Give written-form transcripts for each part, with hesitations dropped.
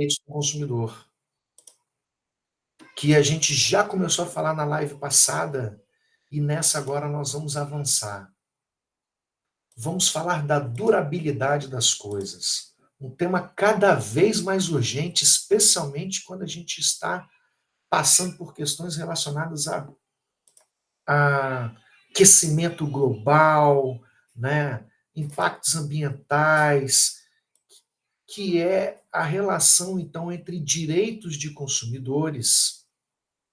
direitos do consumidor, que a gente já começou a falar na live passada e nessa agora nós vamos avançar. Vamos falar da durabilidade das coisas. Um tema cada vez mais urgente, especialmente quando a gente está passando por questões relacionadas a aquecimento global, né, impactos ambientais, que é a relação, então, entre direitos de consumidores,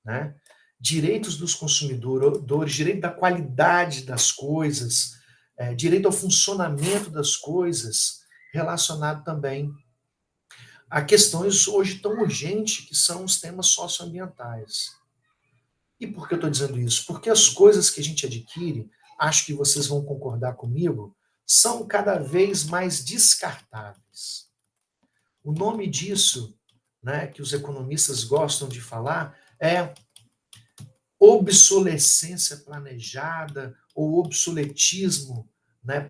né, direitos dos consumidores, direito da qualidade das coisas, direito ao funcionamento das coisas, relacionado também a questões hoje tão urgentes que são os temas socioambientais. E por que eu estou dizendo isso? Porque as coisas que a gente adquire, acho que vocês vão concordar comigo, são cada vez mais descartáveis. O nome disso, né, que os economistas gostam de falar, é obsolescência planejada ou obsoletismo, né?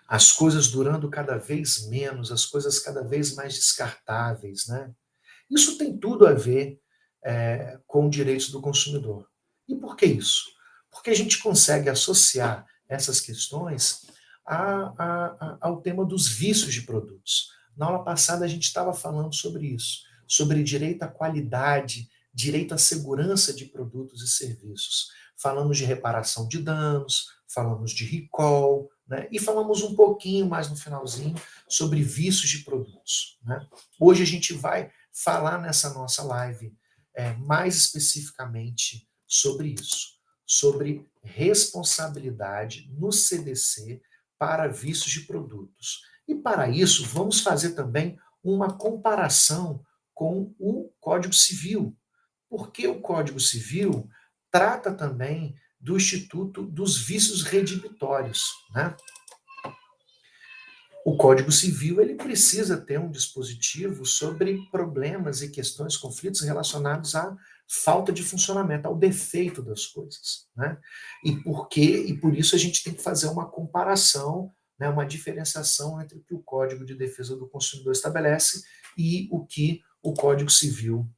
As coisas durando cada vez menos, as coisas cada vez mais descartáveis, né? Isso tem tudo a ver com direitos do consumidor. E por que isso? Porque a gente consegue associar essas questões ao tema dos vícios de produtos. Na aula passada a gente estava falando sobre isso, sobre direito à qualidade, direito à segurança de produtos e serviços. Falamos de reparação de danos, falamos de recall, né? E falamos um pouquinho mais no finalzinho sobre vícios de produtos, né? Hoje a gente vai falar nessa nossa live mais especificamente sobre isso, sobre responsabilidade no CDC para vícios de produtos. E para isso, vamos fazer também uma comparação com o Código Civil, porque o Código Civil trata também do Instituto dos Vícios Redibitórios, né? O Código Civil ele precisa ter um dispositivo sobre problemas e questões, conflitos relacionados à falta de funcionamento, ao defeito das coisas, né? E por isso a gente tem que fazer uma comparação, né, uma diferenciação entre o que o Código de Defesa do Consumidor estabelece e o que o Código Civil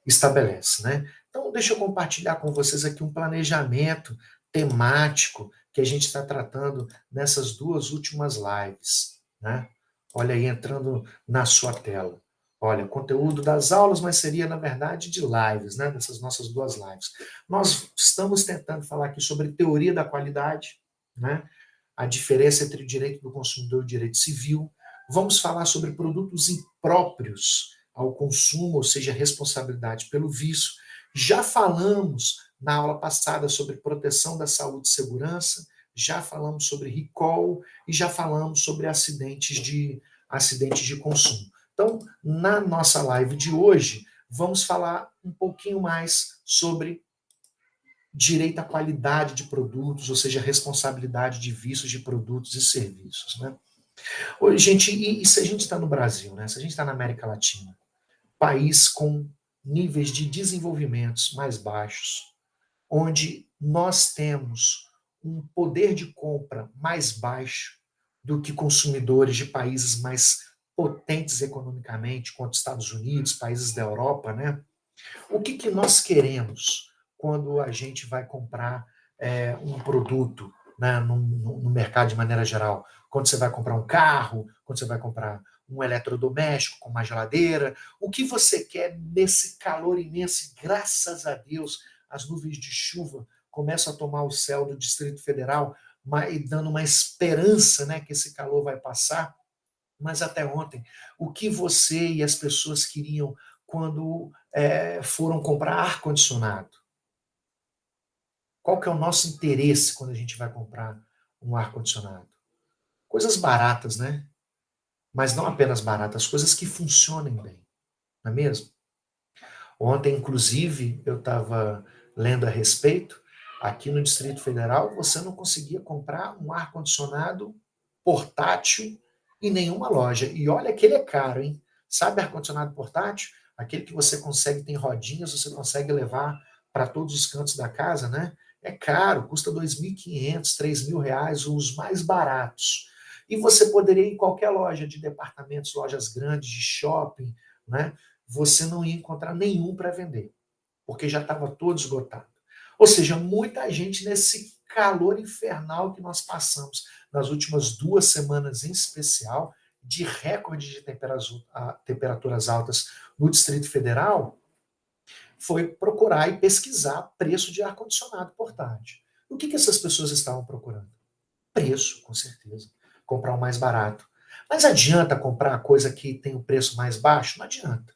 estabelece, né? Então, deixa eu compartilhar com vocês aqui um planejamento temático que a gente está tratando nessas duas últimas lives, né? Olha aí, entrando na sua tela. Olha, conteúdo das aulas, mas seria, na verdade, de lives, né? Dessas nossas duas lives. Nós estamos tentando falar aqui sobre teoria da qualidade, né? A diferença entre o direito do consumidor e o direito civil. Vamos falar sobre produtos impróprios ao consumo, ou seja, responsabilidade pelo vício. Já falamos na aula passada sobre proteção da saúde e segurança, já falamos sobre recall e já falamos sobre acidentes de consumo. Então, na nossa live de hoje, vamos falar um pouquinho mais sobre direito à qualidade de produtos, ou seja, responsabilidade de vícios de produtos e serviços, né? Oi, gente, e se a gente está no Brasil, né? Se a gente está na América Latina, país com níveis de desenvolvimentos mais baixos, onde nós temos um poder de compra mais baixo do que consumidores de países mais potentes economicamente, quanto Estados Unidos, países da Europa, né? O que nós queremos quando a gente vai comprar um produto, né, no mercado de maneira geral? Quando você vai comprar um carro, quando você vai comprar um eletrodoméstico, como uma geladeira, o que você quer nesse calor imenso? Graças a Deus, as nuvens de chuva começam a tomar o céu do Distrito Federal, dando uma esperança, né, que esse calor vai passar. Mas até ontem, o que você e as pessoas queriam quando foram comprar ar-condicionado? Qual que é o nosso interesse quando a gente vai comprar um ar-condicionado? Coisas baratas, né? Mas não apenas baratas, coisas que funcionem bem, não é mesmo? Ontem, inclusive, eu estava lendo a respeito, aqui no Distrito Federal, você não conseguia comprar um ar-condicionado portátil em nenhuma loja. E olha que ele é caro, hein? Sabe ar-condicionado portátil? Aquele que você consegue, tem rodinhas, você consegue levar para todos os cantos da casa, né? É caro, custa R$ 2.500, R$ 3.000, os mais baratos. E você poderia ir em qualquer loja de departamentos, lojas grandes, de shopping, né? Você não ia encontrar nenhum para vender, porque já estava todo esgotado. Ou seja, muita gente nesse calor infernal que nós passamos nas últimas 2 semanas em especial, de recorde de temperaturas altas no Distrito Federal, foi procurar e pesquisar preço de ar-condicionado portátil. O que essas pessoas estavam procurando? Preço, com certeza. Comprar o mais barato. Mas adianta comprar a coisa que tem o preço mais baixo? Não adianta.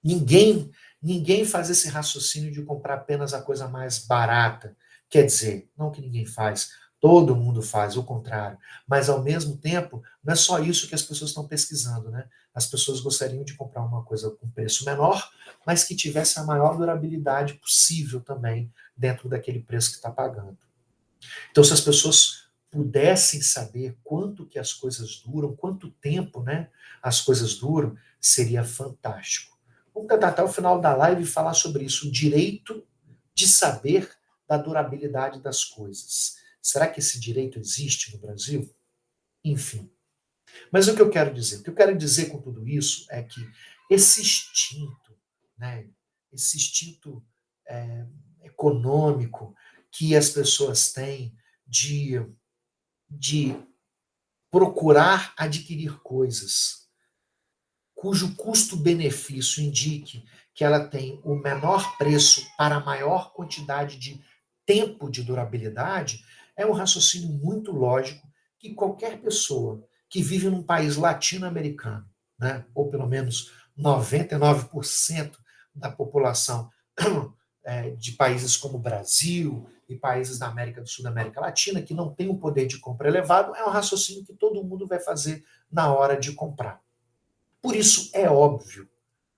Ninguém faz esse raciocínio de comprar apenas a coisa mais barata. Quer dizer, não que ninguém faz, todo mundo faz, o contrário. Mas, ao mesmo tempo, não é só isso que as pessoas estão pesquisando, né? As pessoas gostariam de comprar uma coisa com preço menor, mas que tivesse a maior durabilidade possível também, dentro daquele preço que está pagando. Então, se as pessoas pudessem saber quanto que as coisas duram, quanto tempo, né, as coisas duram, seria fantástico. Vamos tentar até o final da live falar sobre isso, o direito de saber da durabilidade das coisas. Será que esse direito existe no Brasil? Enfim. Mas o que eu quero dizer? O que eu quero dizer com tudo isso é que esse instinto, né, esse instinto é, econômico que as pessoas têm de procurar adquirir coisas cujo custo-benefício indique que ela tem o menor preço para a maior quantidade de tempo de durabilidade, é um raciocínio muito lógico que qualquer pessoa que vive num país latino-americano, né, ou pelo menos 99% da população de países como o Brasil e países da América do Sul, da América Latina, que não tem um poder de compra elevado, é um raciocínio que todo mundo vai fazer na hora de comprar. Por isso, é óbvio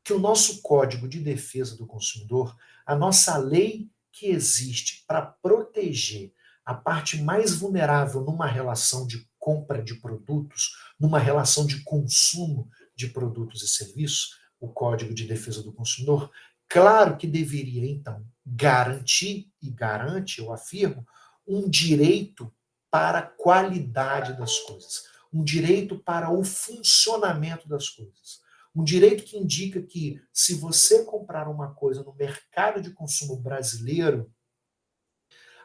que o nosso Código de Defesa do Consumidor, a nossa lei que existe para proteger a parte mais vulnerável numa relação de compra de produtos, numa relação de consumo de produtos e serviços, o Código de Defesa do Consumidor, claro que deveria, então, garantir, e garante, eu afirmo, um direito para a qualidade das coisas, um direito para o funcionamento das coisas. Um direito que indica que, se você comprar uma coisa no mercado de consumo brasileiro,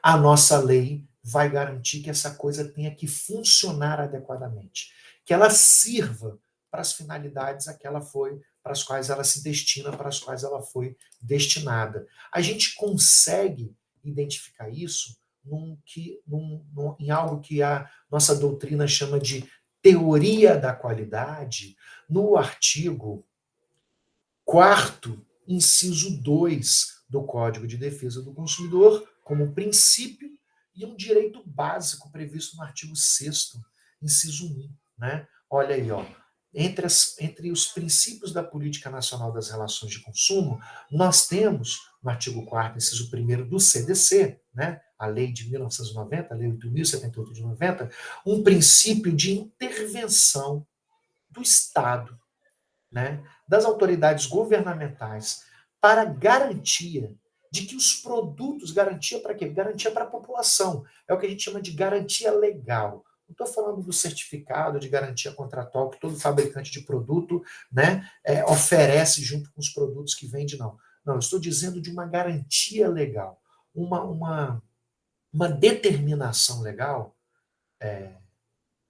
a nossa lei vai garantir que essa coisa tenha que funcionar adequadamente, que ela sirva para as finalidades a que ela foi, para as quais ela se destina, para as quais ela foi destinada. A gente consegue identificar isso em algo que a nossa doutrina chama de teoria da qualidade, no artigo 4º, inciso 2 do Código de Defesa do Consumidor, como princípio, e um direito básico previsto no artigo 6º, inciso 1. Né? Olha aí, ó. Entre os princípios da Política Nacional das Relações de Consumo, nós temos, no artigo 4º, inciso 1º do CDC, né? A lei de 1990, a lei 8.078 de 90, um princípio de intervenção do Estado, né, das autoridades governamentais para garantia de que os produtos, garantia para quê? Garantia para a população. É o que a gente chama de garantia legal. Não estou falando do certificado de garantia contratual que todo fabricante de produto, né, oferece junto com os produtos que vende, não. Não, eu estou dizendo de uma garantia legal, uma determinação legal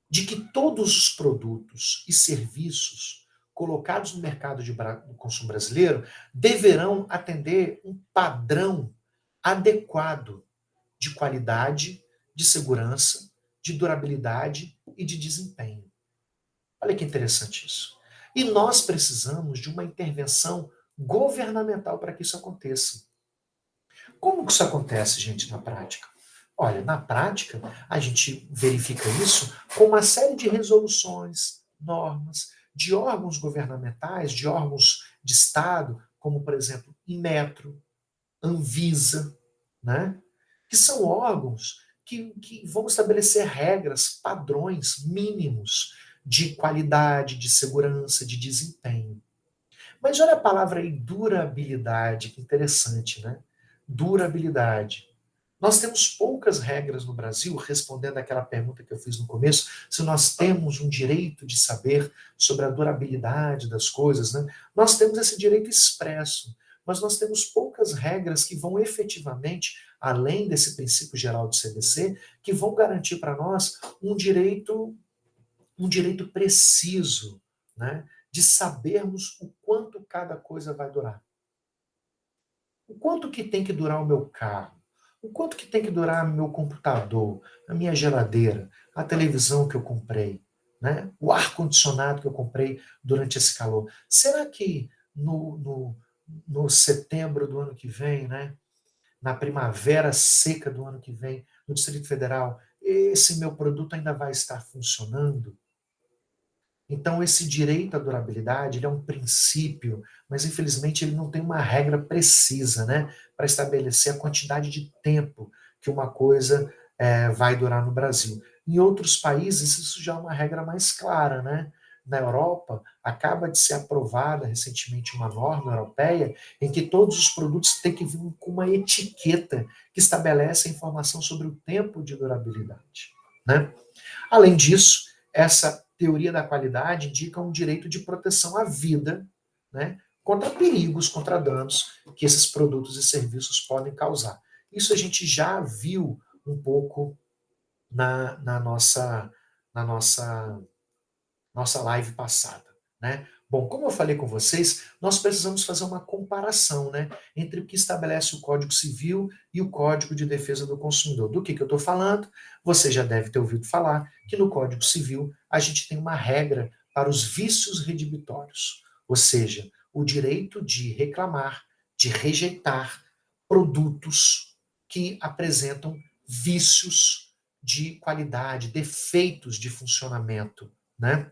de que todos os produtos e serviços colocados no mercado do consumo brasileiro deverão atender um padrão adequado de qualidade, de segurança, de durabilidade e de desempenho. Olha que interessante isso. E nós precisamos de uma intervenção governamental para que isso aconteça. Como que isso acontece, gente, na prática? Olha, na prática, a gente verifica isso com uma série de resoluções, normas, de órgãos governamentais, de órgãos de Estado, como, por exemplo, Inmetro, Anvisa, né? Que são órgãos que vão estabelecer regras, padrões mínimos de qualidade, de segurança, de desempenho. Mas olha a palavra aí, durabilidade, que interessante, né? Durabilidade. Nós temos poucas regras no Brasil, respondendo àquela pergunta que eu fiz no começo, se nós temos um direito de saber sobre a durabilidade das coisas, né? Nós temos esse direito expresso, mas nós temos poucas regras que vão efetivamente, além desse princípio geral do CDC, que vão garantir para nós um direito preciso, né? De sabermos o quanto cada coisa vai durar. O quanto que tem que durar o meu carro? O quanto que tem que durar o meu computador, a minha geladeira, a televisão que eu comprei, né? O ar-condicionado que eu comprei durante esse calor? Será que no setembro do ano que vem, né? Na primavera seca do ano que vem, no Distrito Federal, esse meu produto ainda vai estar funcionando? Então, esse direito à durabilidade, ele é um princípio, mas infelizmente ele não tem uma regra precisa, né, para estabelecer a quantidade de tempo que uma coisa vai durar no Brasil. Em outros países, isso já é uma regra mais clara, né? Na Europa, acaba de ser aprovada recentemente uma norma europeia em que todos os produtos têm que vir com uma etiqueta que estabelece a informação sobre o tempo de durabilidade, né? Além disso, essa teoria da qualidade indica um direito de proteção à vida, né, contra perigos, contra danos que esses produtos e serviços podem causar. Isso a gente já viu um pouco na nossa live passada, né? Bom, como eu falei com vocês, nós precisamos fazer uma comparação, né, entre o que estabelece o Código Civil e o Código de Defesa do Consumidor. Do que eu estou falando? Você já deve ter ouvido falar que no Código Civil a gente tem uma regra para os vícios redibitórios, ou seja, o direito de reclamar, de rejeitar produtos que apresentam vícios de qualidade, defeitos de funcionamento, né?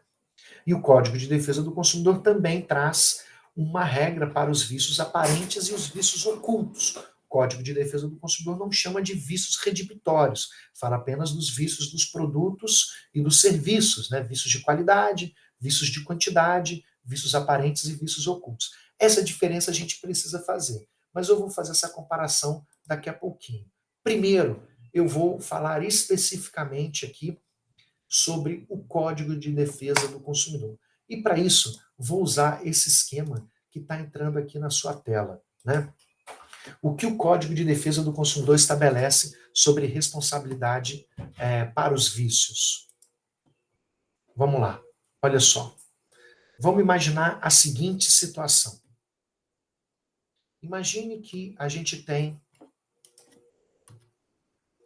E o Código de Defesa do Consumidor também traz uma regra para os vícios aparentes e os vícios ocultos. O Código de Defesa do Consumidor não chama de vícios redibitórios, fala apenas dos vícios dos produtos e dos serviços, né? Vícios de qualidade, vícios de quantidade, vícios aparentes e vícios ocultos. Essa diferença a gente precisa fazer, mas eu vou fazer essa comparação daqui a pouquinho. Primeiro, eu vou falar especificamente aqui sobre o Código de Defesa do Consumidor. E para isso, vou usar esse esquema que está entrando aqui na sua tela, né? O que o Código de Defesa do Consumidor estabelece sobre responsabilidade para os vícios. Vamos lá, olha só. Vamos imaginar a seguinte situação. Imagine que a gente tem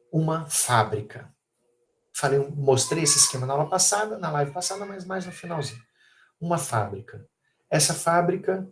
uma fábrica. Mostrei esse esquema na aula passada, na live passada, mas mais no finalzinho. Uma fábrica. Essa fábrica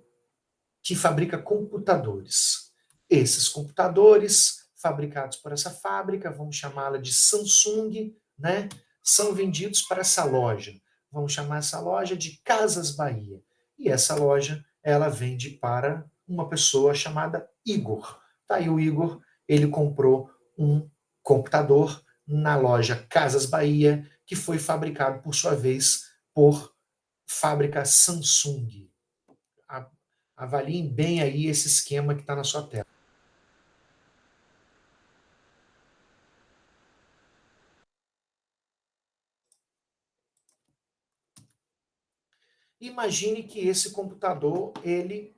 que fabrica computadores. Esses computadores, fabricados por essa fábrica, vamos chamá-la de Samsung, né? São vendidos para essa loja. Vamos chamar essa loja de Casas Bahia. E essa loja, ela vende para uma pessoa chamada Igor. Tá aí o Igor, ele comprou um computador na loja Casas Bahia, que foi fabricado, por sua vez, por fábrica Samsung. Avaliem bem aí esse esquema que está na sua tela. Imagine que esse computador, ele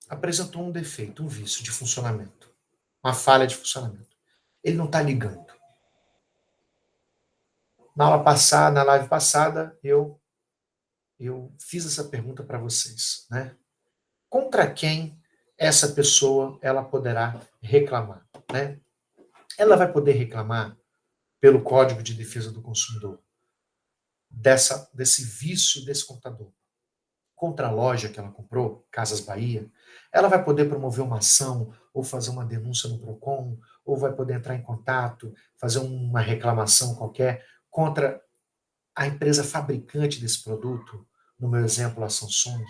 apresentou um defeito, um vício de funcionamento, uma falha de funcionamento. Ele não está ligando. Na aula passada, na live passada, eu fiz essa pergunta para vocês, né? Contra quem essa pessoa ela poderá reclamar, né? Ela vai poder reclamar pelo Código de Defesa do Consumidor desse vício desse computador contra a loja que ela comprou, Casas Bahia, ela vai poder promover uma ação ou fazer uma denúncia no Procon, ou vai poder entrar em contato, fazer uma reclamação qualquer contra a empresa fabricante desse produto, no meu exemplo, a Samsung.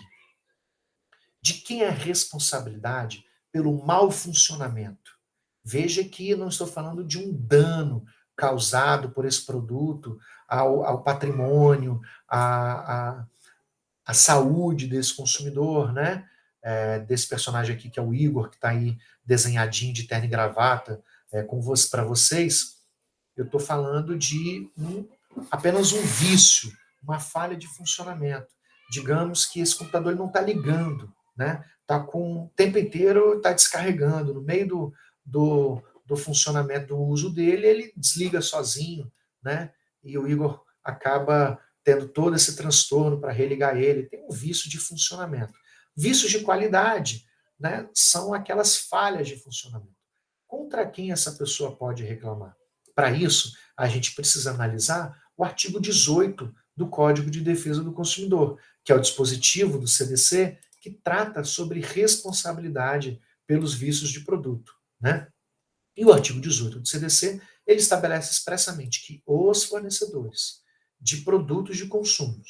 De quem é a responsabilidade pelo mau funcionamento? Veja que não estou falando de um dano causado por esse produto ao patrimônio, a saúde desse consumidor, né? Desse personagem aqui, que é o Igor, que está aí desenhadinho de terno e gravata, para vocês, eu estou falando de apenas um vício, uma falha de funcionamento. Digamos que esse computador não está ligando, né? Está com o tempo inteiro, está descarregando. No meio do funcionamento, do uso dele, ele desliga sozinho, né? E o Igor acaba tendo todo esse transtorno para religar ele. Tem um vício de funcionamento. Vícios de qualidade, né, são aquelas falhas de funcionamento. Contra quem essa pessoa pode reclamar? Para isso, a gente precisa analisar o artigo 18 do Código de Defesa do Consumidor, que é o dispositivo do CDC que trata sobre responsabilidade pelos vícios de produto, né? E o artigo 18 do CDC, ele estabelece expressamente que os fornecedores de produtos de consumo,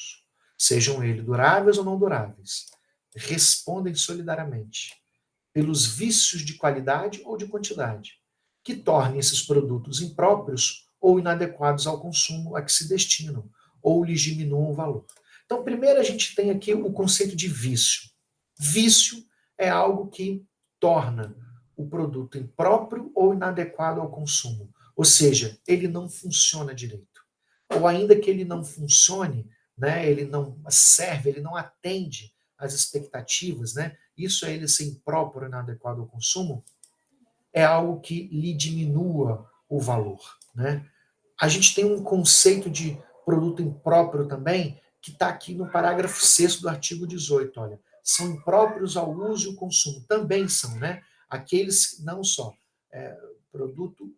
sejam eles duráveis ou não duráveis, respondem solidariamente pelos vícios de qualidade ou de quantidade, que tornem esses produtos impróprios ou inadequados ao consumo a que se destinam, ou lhes diminuam o valor. Então, primeiro a gente tem aqui o conceito de vício. Vício é algo que torna o produto impróprio ou inadequado ao consumo, ou seja, ele não funciona direito. Ou ainda que ele não funcione, né, ele não serve, ele não atende às expectativas, né? Isso é ele ser impróprio e inadequado ao consumo, é algo que lhe diminua o valor, né? A gente tem um conceito de produto impróprio também, que está aqui no parágrafo 6º do artigo 18, olha. São impróprios ao uso e ao consumo. Também são, né? Aqueles, não só, produto,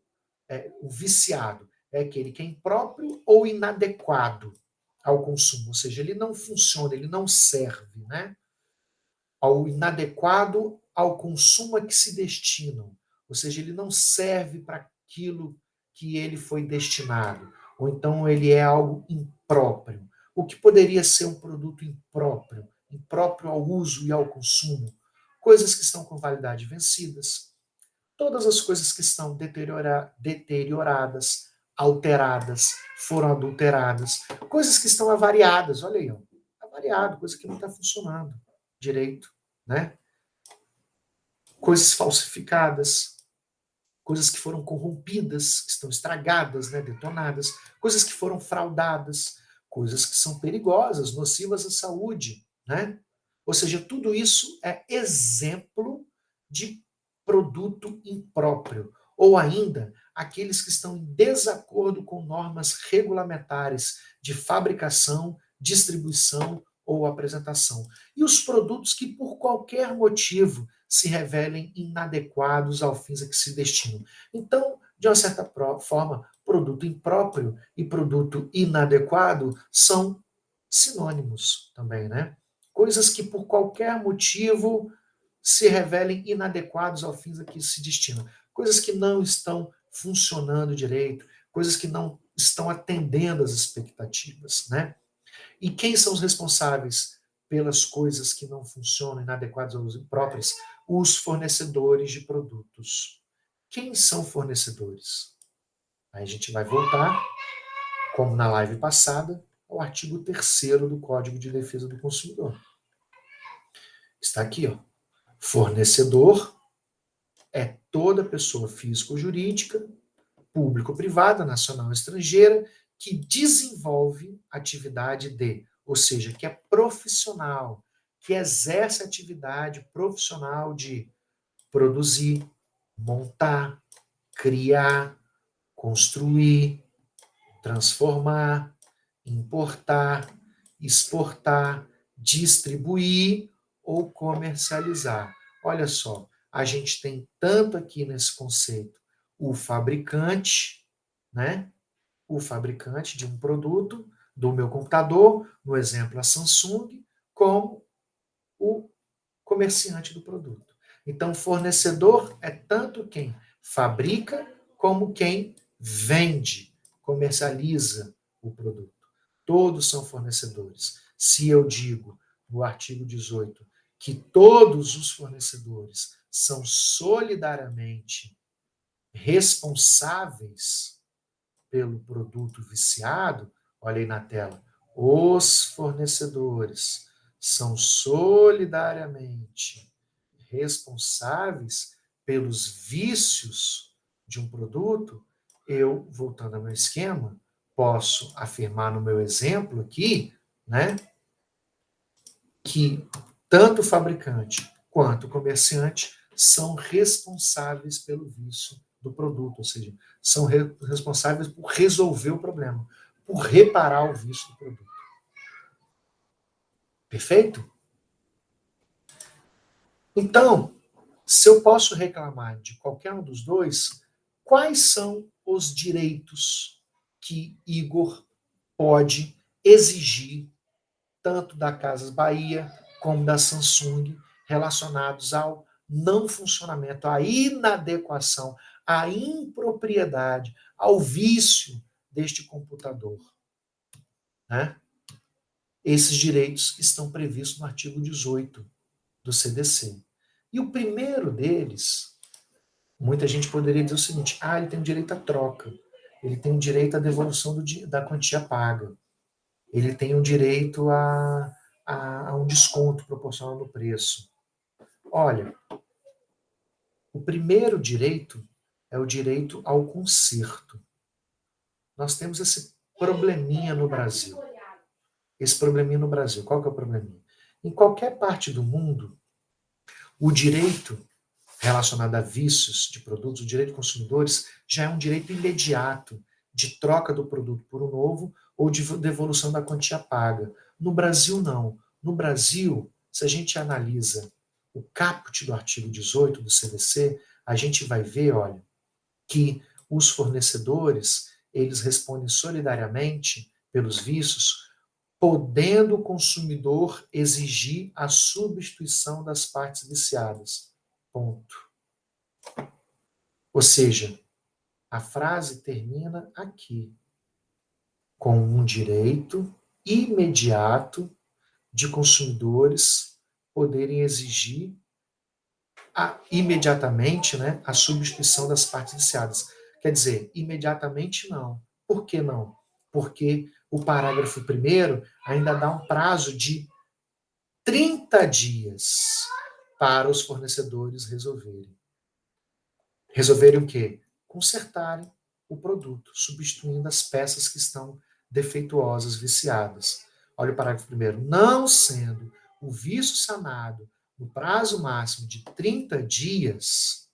o viciado, é aquele que é impróprio ou inadequado ao consumo, ou seja, ele não funciona, ele não serve, né? Ao inadequado ao consumo a que se destinam, ou seja, ele não serve para aquilo que ele foi destinado, ou então ele é algo impróprio. O que poderia ser um produto impróprio? Impróprio ao uso e ao consumo. Coisas que estão com validade vencidas, todas as coisas que estão deterioradas, alteradas, foram adulteradas, coisas que estão avariadas, olha aí, ó, avariado, coisa que não está funcionando direito, né? Coisas falsificadas, coisas que foram corrompidas, que estão estragadas, né, detonadas, coisas que foram fraudadas, coisas que são perigosas, nocivas à saúde, né? Ou seja, tudo isso é exemplo de produto impróprio, ou ainda aqueles que estão em desacordo com normas regulamentares de fabricação, distribuição ou apresentação. E os produtos que, por qualquer motivo, se revelem inadequados ao fins a que se destinam. Então, de uma certa forma, produto impróprio e produto inadequado são sinônimos também, né? Coisas que, por qualquer motivo, se revelem inadequados ao fins a que se destinam. Coisas que não estão funcionando direito, coisas que não estão atendendo às expectativas, né? E quem são os responsáveis pelas coisas que não funcionam, inadequadas ao uso próprias? Os fornecedores de produtos. Quem são fornecedores? Aí a gente vai voltar, como na live passada, ao artigo 3º do Código de Defesa do Consumidor. Está aqui, ó. Fornecedor é toda pessoa física ou jurídica, pública ou privada, nacional ou estrangeira, que desenvolve atividade de, ou seja, que é profissional, que exerce atividade profissional de produzir, montar, criar, construir, transformar, importar, exportar, distribuir ou comercializar. Olha só, a gente tem tanto aqui nesse conceito o fabricante, né? O fabricante de um produto, do meu computador, no exemplo a Samsung, como o comerciante do produto. Então, fornecedor é tanto quem fabrica como quem vende, comercializa o produto. Todos são fornecedores. Se eu digo no artigo 18 que todos os fornecedores são solidariamente responsáveis pelo produto viciado, olha aí na tela, os fornecedores são solidariamente responsáveis pelos vícios de um produto, eu, voltando ao meu esquema, posso afirmar no meu exemplo aqui, né, que tanto o fabricante quanto o comerciante são responsáveis pelo vício do produto, ou seja, são responsáveis por resolver o problema, por reparar o vício do produto. Perfeito? Então, se eu posso reclamar de qualquer um dos dois, quais são os direitos que Igor pode exigir, tanto da Casas Bahia como da Samsung, relacionados ao não funcionamento, à inadequação, à impropriedade, ao vício deste computador, né? Esses direitos estão previstos no artigo 18 do CDC. E o primeiro deles, muita gente poderia dizer o seguinte: ele tem direito à troca, ele tem o direito à devolução da quantia paga, ele tem o direito a um desconto proporcional no preço. Olha, o primeiro direito é o direito ao conserto. Nós temos esse probleminha no Brasil. Esse probleminha no Brasil. Qual que é o probleminha? Em qualquer parte do mundo, o direito relacionado a vícios de produtos, o direito de consumidores, já é um direito imediato de troca do produto por um novo ou de devolução da quantia paga. No Brasil, não. No Brasil, se a gente analisa o caput do artigo 18 do CDC, a gente vai ver, olha, que os fornecedores, eles respondem solidariamente pelos vícios, podendo o consumidor exigir a substituição das partes viciadas. Ponto. Ou seja, a frase termina aqui, com um direito imediato de consumidores poderem exigir imediatamente, né, a substituição das partes viciadas. Quer dizer, imediatamente não. Por que não? Porque o parágrafo 1º ainda dá um prazo de 30 dias para os fornecedores resolverem. Resolverem o quê? Consertarem o produto, substituindo as peças que estão defeituosas, viciadas. Olha o parágrafo 1º. Não sendo o vício sanado no prazo máximo de 30 dias,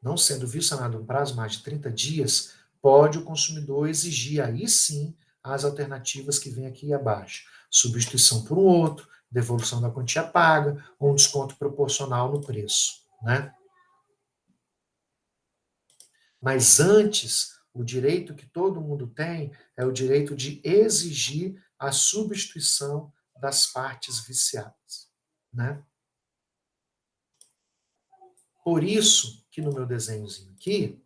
não sendo o vício sanado no prazo máximo de 30 dias, pode o consumidor exigir aí sim as alternativas que vem aqui abaixo. Substituição por um outro, devolução da quantia paga ou um desconto proporcional no preço, né? Mas antes, o direito que todo mundo tem é o direito de exigir a substituição das partes viciadas, né? Por isso que no meu desenhozinho aqui,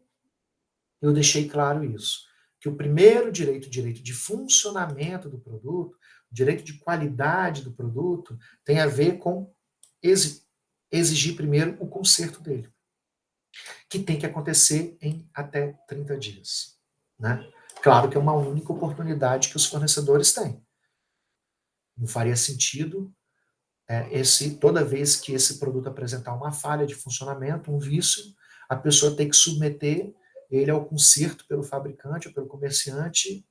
eu deixei claro isso, que o primeiro direito, o direito de funcionamento do produto, o direito de qualidade do produto, tem a ver com exigir primeiro o conserto dele, que tem que acontecer em até 30 dias, né? Claro que é uma única oportunidade que os fornecedores têm. Não faria sentido toda vez que esse produto apresentar uma falha de funcionamento, um vício, a pessoa tem que submeter ele ao conserto pelo fabricante ou pelo comerciante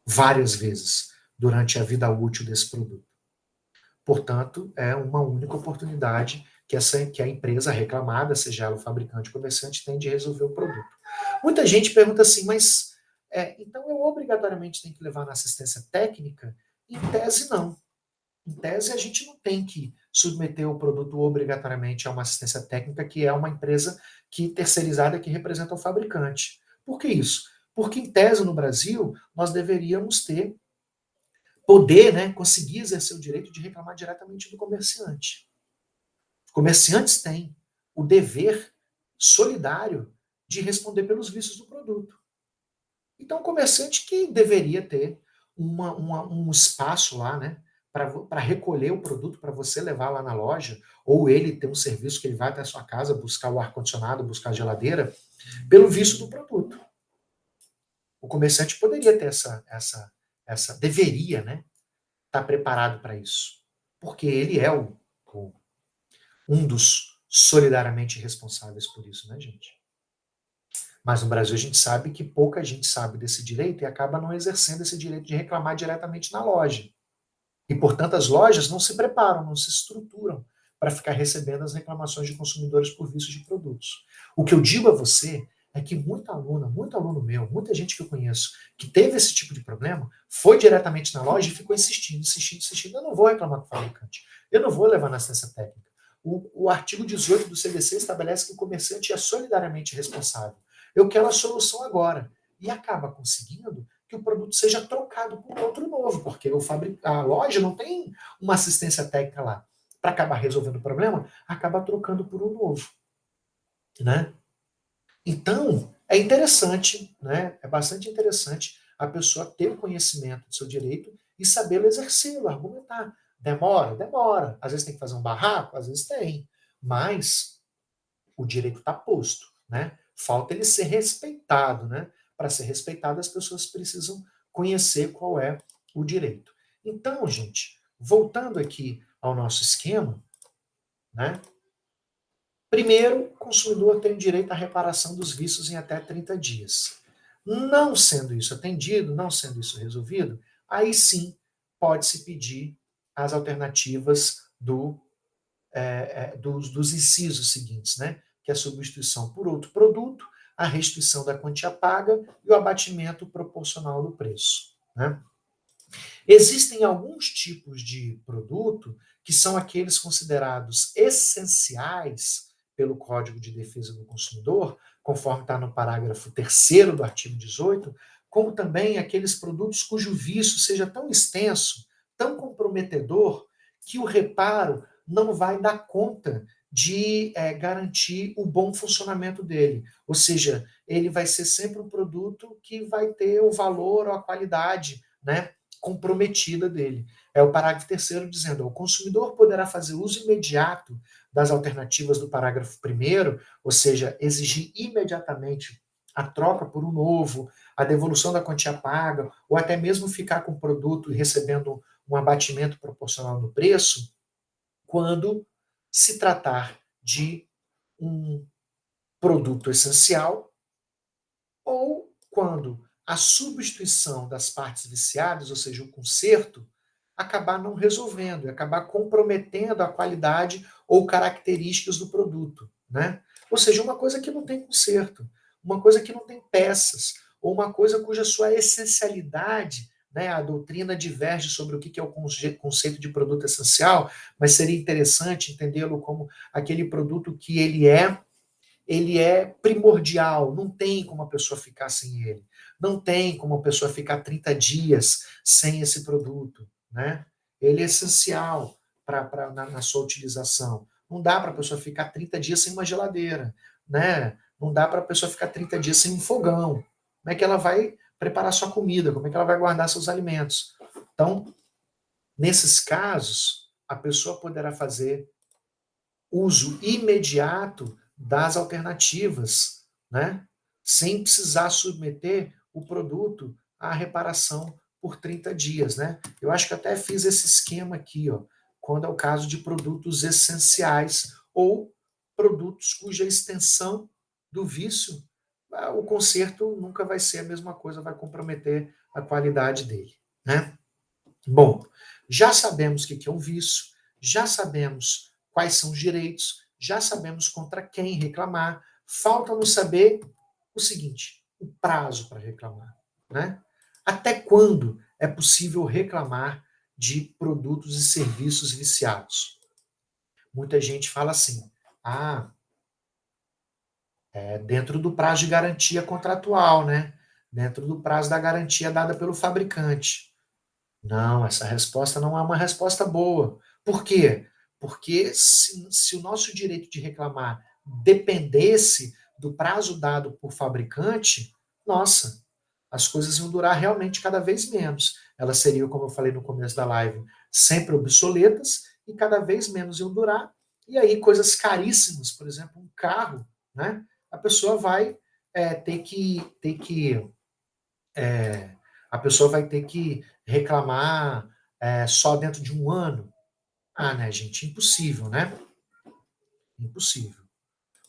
várias vezes durante a vida útil desse produto. Portanto, é uma única oportunidade que a empresa reclamada, seja ela o fabricante ou comerciante, tem de resolver o produto. Muita gente pergunta assim, mas então eu obrigatoriamente tenho que levar na assistência técnica? Em tese, não. Em tese, a gente não tem que submeter o produto obrigatoriamente a uma assistência técnica, que é uma empresa terceirizada que representa o fabricante. Por que isso? Porque, em tese, no Brasil, nós deveríamos poder, né, conseguir exercer o direito de reclamar diretamente do comerciante. Os comerciantes têm o dever solidário de responder pelos vícios do produto. Então, o comerciante que deveria ter um espaço lá, né, para recolher o produto para você levar lá na loja, ou ele ter um serviço que ele vai até a sua casa buscar o ar-condicionado, buscar a geladeira, pelo vício do produto. O comerciante poderia ter deveria, né, estar preparado para isso, porque ele é um dos solidariamente responsáveis por isso, né, gente? Mas no Brasil a gente sabe que pouca gente sabe desse direito e acaba não exercendo esse direito de reclamar diretamente na loja. E, portanto, as lojas não se preparam, não se estruturam para ficar recebendo as reclamações de consumidores por vícios de produtos. O que eu digo a você é que muita aluna, muito aluno meu, muita gente que eu conheço, que teve esse tipo de problema, foi diretamente na loja e ficou insistindo, insistindo, insistindo. Eu não vou reclamar com o fabricante. Eu não vou levar na assistência técnica. O artigo 18 do CDC estabelece que o comerciante é solidariamente responsável. Eu quero a solução agora. E acaba conseguindo que o produto seja trocado por outro novo, porque a loja não tem uma assistência técnica lá. Para acabar resolvendo o problema, acaba trocando por um novo. Né? Então, é interessante, né? É bastante interessante a pessoa ter o conhecimento do seu direito e sabê-lo exercê-lo, argumentar. Demora? Demora. Às vezes tem que fazer um barraco? Às vezes tem. Mas o direito está posto, né? Falta ele ser respeitado, né? Para ser respeitado, as pessoas precisam conhecer qual é o direito. Então, gente, voltando aqui ao nosso esquema, né? Primeiro, o consumidor tem direito à reparação dos vícios em até 30 dias. Não sendo isso atendido, não sendo isso resolvido, aí sim pode-se pedir as alternativas dos incisos seguintes, né? Que é a substituição por outro produto, a restituição da quantia paga e o abatimento proporcional do preço. Né? Existem alguns tipos de produto que são aqueles considerados essenciais pelo Código de Defesa do Consumidor, conforme está no parágrafo 3º do artigo 18, como também aqueles produtos cujo vício seja tão extenso, tão comprometedor, que o reparo não vai dar conta de garantir o bom funcionamento dele. Ou seja, ele vai ser sempre um produto que vai ter o valor ou a qualidade, né, comprometida dele. É o parágrafo 3º dizendo: o consumidor poderá fazer uso imediato das alternativas do parágrafo 1º, ou seja, exigir imediatamente a troca por um novo, a devolução da quantia paga, ou até mesmo ficar com o produto e recebendo um abatimento proporcional no preço, quando se tratar de um produto essencial ou quando a substituição das partes viciadas, ou seja, o conserto, acabar não resolvendo, acabar comprometendo a qualidade ou características do produto, né? Ou seja, uma coisa que não tem conserto, uma coisa que não tem peças, ou uma coisa cuja sua essencialidade, né, a doutrina diverge sobre o que é o conceito de produto essencial, mas seria interessante entendê-lo como aquele produto que ele é primordial, não tem como a pessoa ficar sem ele, não tem como a pessoa ficar 30 dias sem esse produto, né? Ele é essencial na sua utilização. Não dá para a pessoa ficar 30 dias sem uma geladeira, né? Não dá para a pessoa ficar 30 dias sem um fogão. Como é que ela vai preparar sua comida? Como é que ela vai guardar seus alimentos? Então, nesses casos, a pessoa poderá fazer uso imediato das alternativas, né? Sem precisar submeter o produto à reparação por 30 dias, né? Eu acho que até fiz esse esquema aqui, ó, quando é o caso de produtos essenciais ou produtos cuja extensão do vício, o conserto nunca vai ser a mesma coisa, vai comprometer a qualidade dele, né? Bom, já sabemos o que é um vício, já sabemos quais são os direitos, já sabemos contra quem reclamar. Falta-nos saber o seguinte: o prazo para reclamar. Né? Até quando é possível reclamar de produtos e serviços viciados? Muita gente fala assim: ah, é dentro do prazo de garantia contratual, né? Dentro do prazo da garantia dada pelo fabricante. Não, essa resposta não é uma resposta boa. Por quê? Porque se o nosso direito de reclamar dependesse do prazo dado por fabricante, nossa, as coisas iam durar realmente cada vez menos. Elas seriam, como eu falei no começo da live, sempre obsoletas e cada vez menos iam durar. E aí, coisas caríssimas, por exemplo, um carro, né? A pessoa vai ter que a pessoa vai ter que reclamar só dentro de um ano. Ah, né, gente? Impossível, né? Impossível.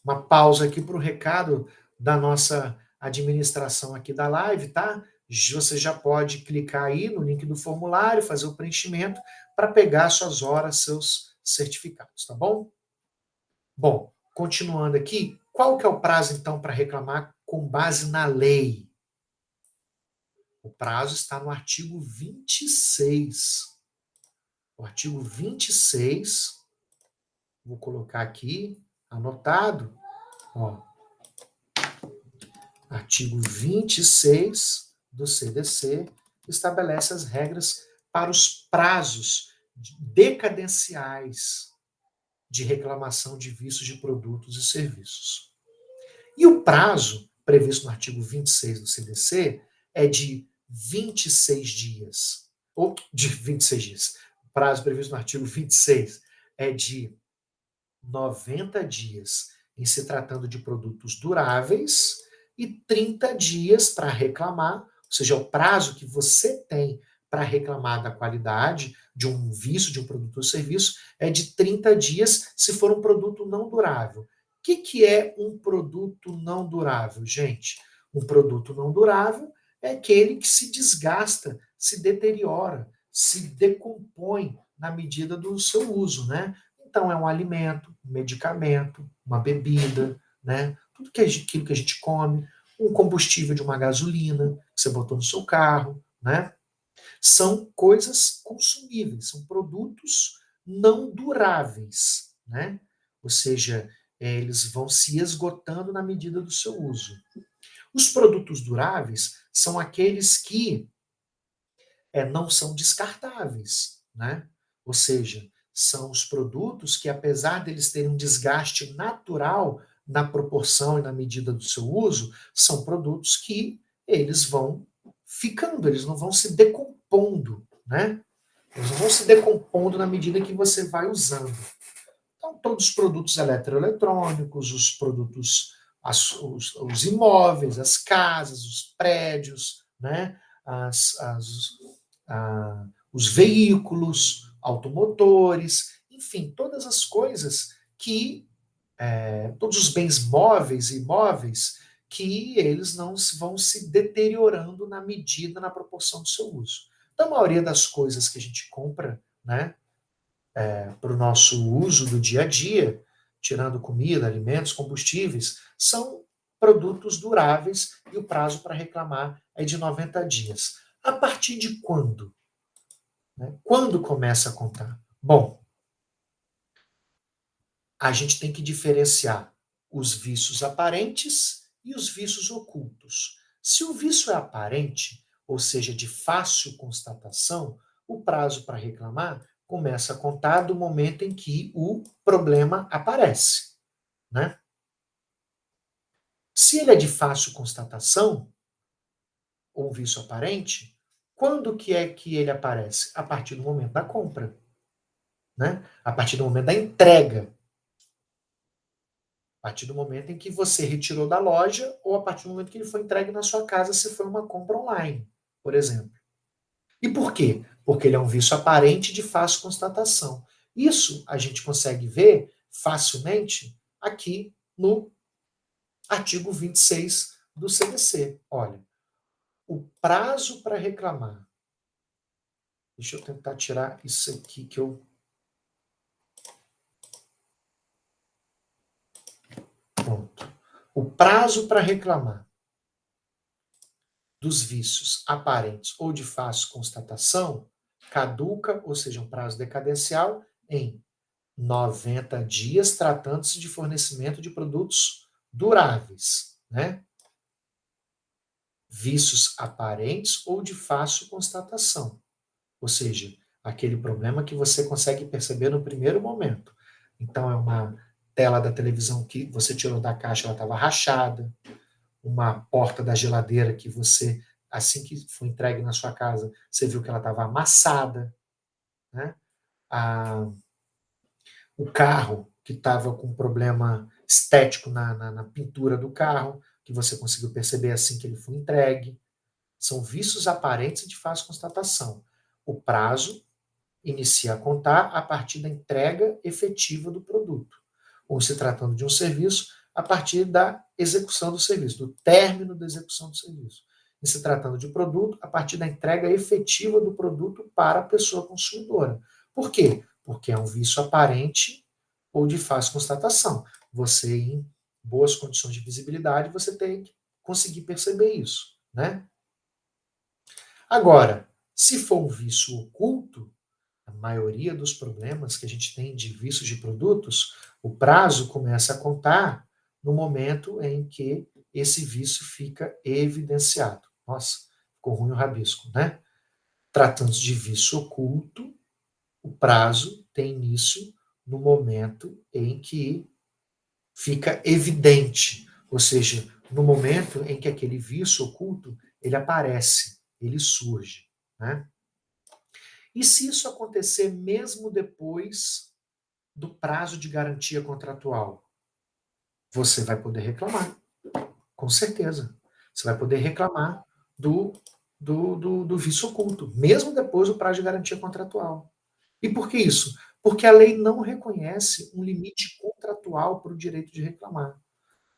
Uma pausa aqui para o recado da nossa administração aqui da live, tá? Você já pode clicar aí no link do formulário, fazer o preenchimento para pegar suas horas, seus certificados, tá bom? Bom, continuando aqui, qual que é o prazo então para reclamar com base na lei? O prazo está no artigo 26. O artigo 26, vou colocar aqui, anotado, ó, artigo 26 do CDC estabelece as regras para os prazos decadenciais de reclamação de vícios de produtos e serviços. E o prazo previsto no artigo 26 do CDC é de 26 dias, ou de 26 dias. O prazo previsto no artigo 26 é de 90 dias em se tratando de produtos duráveis e 30 dias para reclamar, ou seja, o prazo que você tem para reclamar da qualidade de um vício, de um produto ou serviço, é de 30 dias se for um produto não durável. O que é um produto não durável, gente? Um produto não durável é aquele que se desgasta, se deteriora, se decompõe na medida do seu uso, né? Então, é um alimento, um medicamento, uma bebida, né? Tudo aquilo que a gente come, um combustível de uma gasolina que você botou no seu carro, né? São coisas consumíveis, são produtos não duráveis, né? Ou seja, eles vão se esgotando na medida do seu uso. Os produtos duráveis são aqueles que não são descartáveis, né? Ou seja, são os produtos que, apesar deles terem um desgaste natural na proporção e na medida do seu uso, são produtos que eles vão ficando, eles não vão se decompondo, né? Eles não vão se decompondo na medida que você vai usando. Então, todos os produtos eletroeletrônicos, os produtos, os imóveis, as casas, os prédios, né? Os veículos, automotores, enfim, todas as coisas que, todos os bens móveis e imóveis, que eles não vão se deteriorando na medida, na proporção do seu uso. Então, a maioria das coisas que a gente compra, né, para o nosso uso do dia a dia, tirando comida, alimentos, combustíveis, são produtos duráveis e o prazo para reclamar é de 90 dias. A partir de quando? Né? Quando começa a contar? Bom, a gente tem que diferenciar os vícios aparentes e os vícios ocultos. Se o vício é aparente, ou seja, de fácil constatação, o prazo para reclamar começa a contar do momento em que o problema aparece, né? Se ele é de fácil constatação, ou um vício aparente, quando que é que ele aparece? A partir do momento da compra, né? A partir do momento da entrega. A partir do momento em que você retirou da loja ou a partir do momento que ele foi entregue na sua casa, se foi uma compra online, por exemplo. E por quê? Porque ele é um vício aparente de fácil constatação. Isso a gente consegue ver facilmente aqui no artigo 26 do CDC. Olha, o prazo para reclamar. Deixa eu tentar tirar isso aqui que eu. Pronto. O prazo para reclamar dos vícios aparentes ou de fácil constatação caduca, ou seja, um prazo decadencial, em 90 dias, tratando-se de fornecimento de produtos duráveis, né? Vícios aparentes ou de fácil constatação, ou seja, aquele problema que você consegue perceber no primeiro momento. Então, é uma tela da televisão que você tirou da caixa, ela estava rachada, uma porta da geladeira que você, assim que foi entregue na sua casa, você viu que ela estava amassada, né? O carro que estava com problema estético na pintura do carro, que você conseguiu perceber assim que ele foi entregue. São vícios aparentes e de fácil constatação. O prazo inicia a contar a partir da entrega efetiva do produto. ou se tratando de um serviço, a partir da execução do serviço, do término da execução do serviço. E se tratando de produto, a partir da entrega efetiva do produto para a pessoa consumidora. Por quê? Porque é um vício aparente ou de fácil constatação. Você, em boas condições de visibilidade, você tem que conseguir perceber isso, né? Agora, se for um vício oculto, a maioria dos problemas que a gente tem de vícios de produtos, o prazo começa a contar no momento em que esse vício fica evidenciado. Nossa, ficou ruim o rabisco, né? Tratando-se de vício oculto, o prazo tem início no momento em que fica evidente, ou seja, no momento em que aquele vício oculto ele aparece, ele surge, né? E se isso acontecer mesmo depois do prazo de garantia contratual? Você vai poder reclamar, com certeza. Você vai poder reclamar do vício oculto, mesmo depois do prazo de garantia contratual. E por que isso? Porque a lei não reconhece um limite contratual para o direito de reclamar.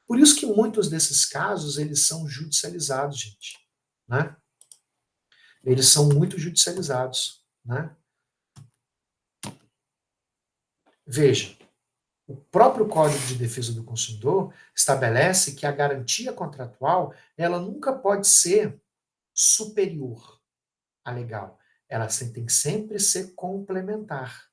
Por isso que muitos desses casos, eles são judicializados, gente. Né? Eles são muito judicializados. Né? Veja, o próprio Código de Defesa do Consumidor estabelece que a garantia contratual, ela nunca pode ser superior à legal. Ela tem que sempre ser complementar.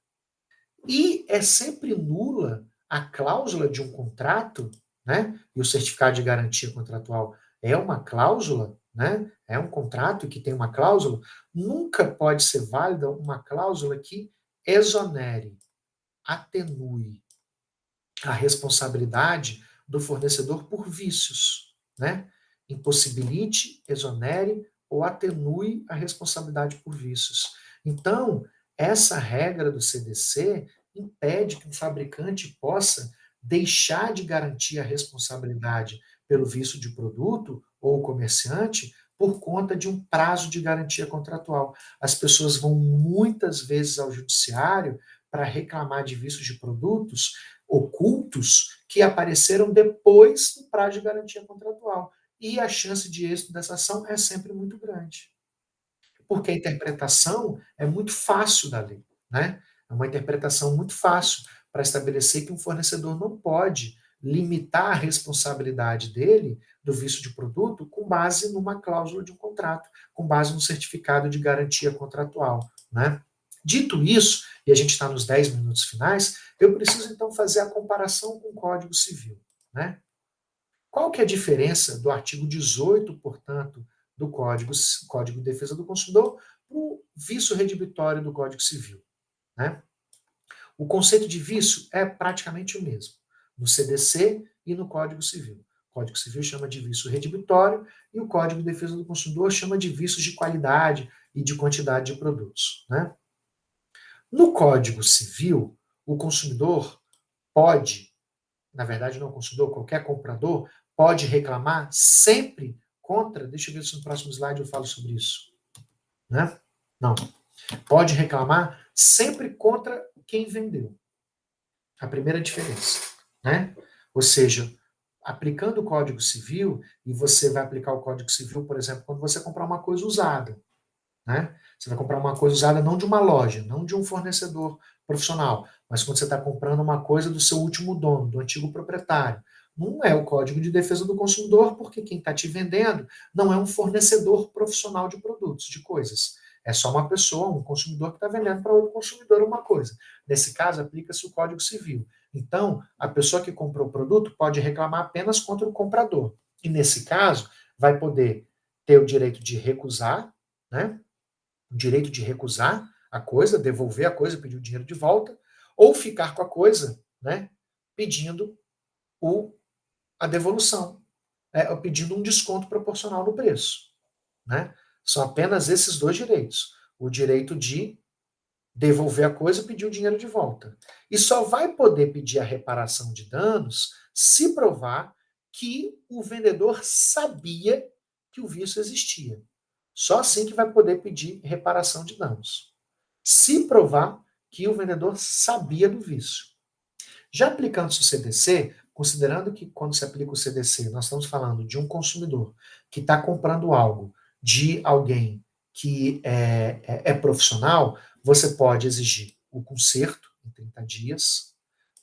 E é sempre nula a cláusula de um contrato, né? E o certificado de garantia contratual é uma cláusula, né? É um contrato que tem uma cláusula. Nunca pode ser válida uma cláusula que exonere, atenue a responsabilidade do fornecedor por vícios, né? Impossibilite, exonere ou atenue a responsabilidade por vícios. Então, essa regra do CDC impede que o fabricante possa deixar de garantir a responsabilidade pelo vício de produto ou o comerciante por conta de um prazo de garantia contratual. As pessoas vão muitas vezes ao judiciário para reclamar de vícios de produtos ocultos que apareceram depois do prazo de garantia contratual. E a chance de êxito dessa ação é sempre muito grande. Porque a interpretação é muito fácil da lei. Né? É uma interpretação muito fácil para estabelecer que um fornecedor não pode limitar a responsabilidade dele do vício de produto com base numa cláusula de um contrato, com base no certificado de garantia contratual. Né? Dito isso, e a gente está nos 10 minutos finais, eu preciso então fazer a comparação com o Código Civil. Né? Qual que é a diferença do artigo 18, portanto, do Código de Defesa do Consumidor para o vício redibitório do Código Civil? Né? O conceito de vício é praticamente o mesmo, no CDC e no Código Civil. O Código Civil chama de vício redibitório e o Código de Defesa do Consumidor chama de vícios de qualidade e de quantidade de produtos. Né? No Código Civil, o consumidor pode, na verdade não o consumidor, qualquer comprador, pode reclamar sempre contra, deixa eu ver se no próximo slide eu falo sobre isso. Né? Não. Pode reclamar sempre contra quem vendeu. A primeira diferença. Né? Ou seja, aplicando o Código Civil, e você vai aplicar o Código Civil, por exemplo, quando você comprar uma coisa usada. Né? Você vai comprar uma coisa usada não de uma loja, não de um fornecedor profissional, mas quando você está comprando uma coisa do seu último dono, do antigo proprietário. Não é o Código de Defesa do Consumidor, porque quem está te vendendo não é um fornecedor profissional de produtos, de coisas. É só uma pessoa, um consumidor que está vendendo para outro consumidor uma coisa. Nesse caso, aplica-se o Código Civil. Então, a pessoa que comprou o produto pode reclamar apenas contra o comprador. E nesse caso, vai poder ter o direito de recusar, né? O direito de recusar a coisa, devolver a coisa, pedir o dinheiro de volta, ou ficar com a coisa, né, pedindo a devolução, pedindo um desconto proporcional no preço. Né? São apenas esses dois direitos. O direito de devolver a coisa e pedir o dinheiro de volta. E só vai poder pedir a reparação de danos se provar que o vendedor sabia que o vício existia. Só assim que vai poder pedir reparação de danos. Se provar que o vendedor sabia do vício. Já aplicando-se o CDC, considerando que quando se aplica o CDC, nós estamos falando de um consumidor que está comprando algo de alguém que é profissional, você pode exigir o conserto em 30 dias,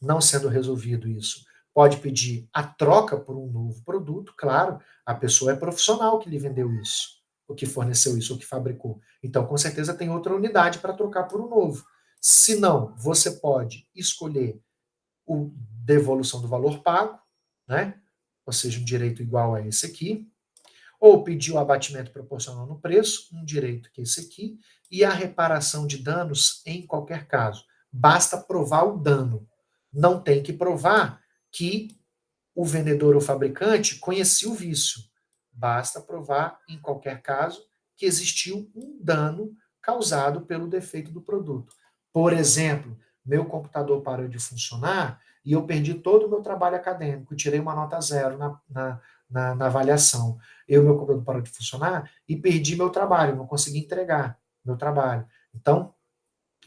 não sendo resolvido isso, pode pedir a troca por um novo produto, claro, a pessoa é profissional que lhe vendeu isso, o que forneceu isso, o que fabricou. Então, com certeza, tem outra unidade para trocar por um novo. Se não, você pode escolher o devolução do valor pago, né? Ou seja, um direito igual a esse aqui, ou pedir o abatimento proporcional no preço, um direito que é esse aqui, e a reparação de danos em qualquer caso. Basta provar o dano. Não tem que provar que o vendedor ou fabricante conhecia o vício. Basta provar, em qualquer caso, que existiu um dano causado pelo defeito do produto. Por exemplo, meu computador parou de funcionar e eu perdi todo o meu trabalho acadêmico, tirei uma nota zero na avaliação. Meu computador parou de funcionar e perdi meu trabalho, não consegui entregar meu trabalho. Então,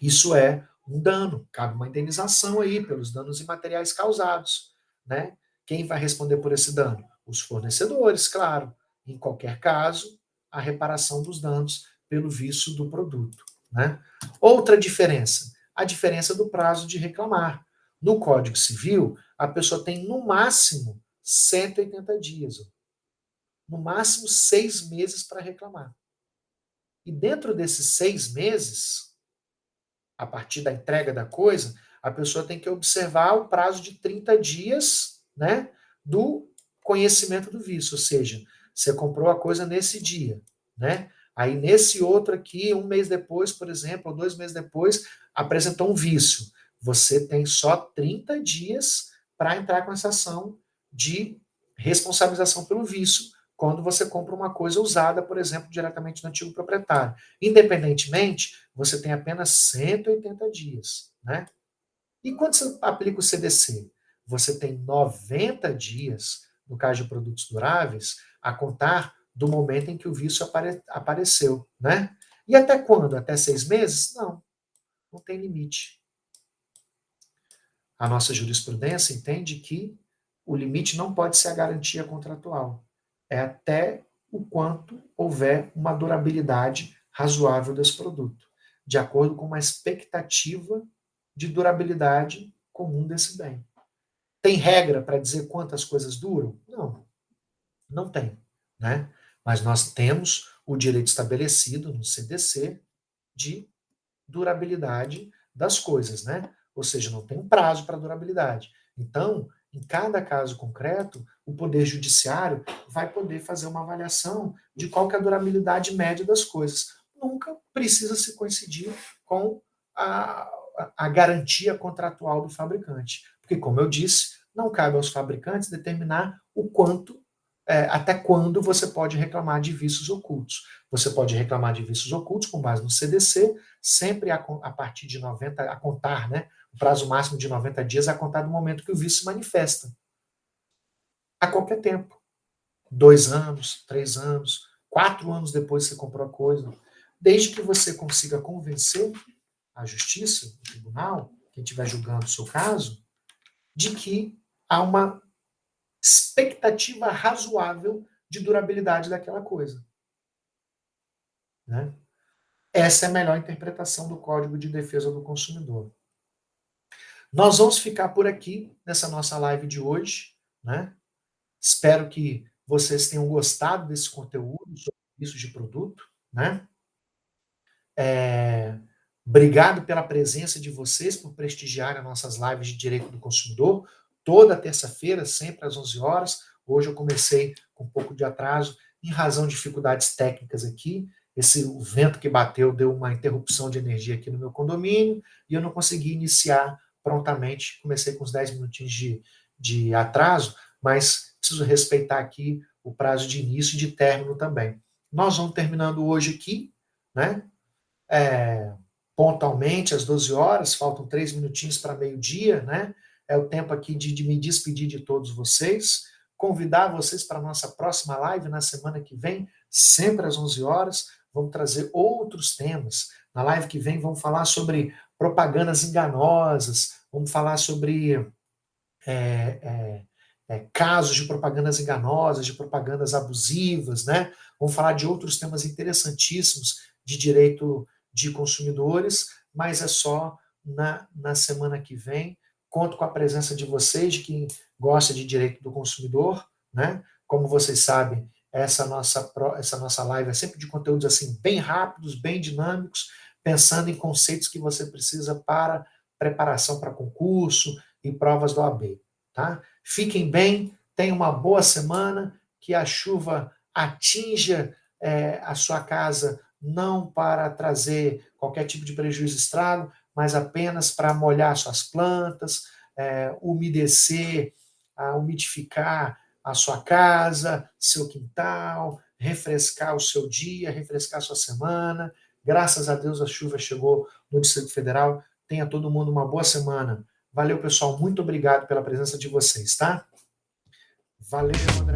isso é um dano, cabe uma indenização aí pelos danos imateriais causados, né? Quem vai responder por esse dano? Os fornecedores, claro. Em qualquer caso, a reparação dos danos pelo vício do produto, né? Outra diferença, a diferença do prazo de reclamar. No Código Civil, a pessoa tem no máximo 180 dias, no máximo 6 meses para reclamar. E dentro desses 6 meses, a partir da entrega da coisa, a pessoa tem que observar o prazo de 30 dias, né, do conhecimento do vício, ou seja, você comprou a coisa nesse dia, né? Aí nesse outro aqui, um mês depois, por exemplo, ou 2 meses depois, apresentou um vício. Você tem só 30 dias para entrar com essa ação de responsabilização pelo vício, quando você compra uma coisa usada, por exemplo, diretamente no antigo proprietário. Independentemente, você tem apenas 180 dias, né? E quando você aplica o CDC? Você tem 90 dias, no caso de produtos duráveis, a contar do momento em que o vício apareceu, né? E até quando? Até 6 meses? Não, não tem limite. A nossa jurisprudência entende que o limite não pode ser a garantia contratual. É até o quanto houver uma durabilidade razoável desse produto, de acordo com uma expectativa de durabilidade comum desse bem. Tem regra para dizer quantas coisas duram? Não, não tem, né? Mas nós temos o direito estabelecido no CDC de durabilidade das coisas, né? Ou seja, não tem um prazo para durabilidade. Então, em cada caso concreto, o Poder Judiciário vai poder fazer uma avaliação de qual que é a durabilidade média das coisas. Nunca precisa se coincidir com a, a garantia contratual do fabricante. Porque, como eu disse, não cabe aos fabricantes determinar o quanto, até quando você pode reclamar de vícios ocultos. Você pode reclamar de vícios ocultos com base no CDC, sempre a partir de 90, a contar, né? O prazo máximo de 90 dias a contar do momento que o vício se manifesta. A qualquer tempo. 2 anos, 3 anos, 4 anos depois que você comprou a coisa. Desde que você consiga convencer a justiça, o tribunal, quem estiver julgando o seu caso, de que há uma expectativa razoável de durabilidade daquela coisa. Né? Essa é a melhor interpretação do Código de Defesa do Consumidor. Nós vamos ficar por aqui nessa nossa live de hoje, né? Espero que vocês tenham gostado desse conteúdo sobre isso de produto, né? Obrigado pela presença de vocês, por prestigiarem as nossas lives de direito do consumidor, toda terça-feira, sempre às 11 horas. Hoje eu comecei com um pouco de atraso, em razão de dificuldades técnicas aqui. O vento que bateu deu uma interrupção de energia aqui no meu condomínio e eu não consegui iniciar prontamente. Comecei com uns 10 minutinhos de atraso, mas preciso respeitar aqui o prazo de início e de término também. Nós vamos terminando hoje aqui, né? Pontualmente, às 12 horas, faltam 3 minutinhos para meio-dia, né? É o tempo aqui de me despedir de todos vocês, convidar vocês para a nossa próxima live na semana que vem, sempre às 11 horas, vamos trazer outros temas. Na live que vem vamos falar sobre propagandas enganosas, vamos falar sobre casos de propagandas enganosas, de propagandas abusivas, né? Vamos falar de outros temas interessantíssimos de direito de consumidores, mas é só na semana que vem. Conto com a presença de vocês, de quem gosta de direito do consumidor, né? Como vocês sabem, essa nossa live é sempre de conteúdos assim bem rápidos, bem dinâmicos, pensando em conceitos que você precisa para preparação para concurso e provas do OAB, tá? Fiquem bem, tenham uma boa semana, que a chuva atinja a sua casa, não para trazer qualquer tipo de prejuízo, estrago, mas apenas para molhar suas plantas, umedecer, umidificar a sua casa, seu quintal, refrescar o seu dia, refrescar a sua semana. Graças a Deus a chuva chegou no Distrito Federal. Tenha todo mundo uma boa semana. Valeu, pessoal. Muito obrigado pela presença de vocês, tá? Valeu, André.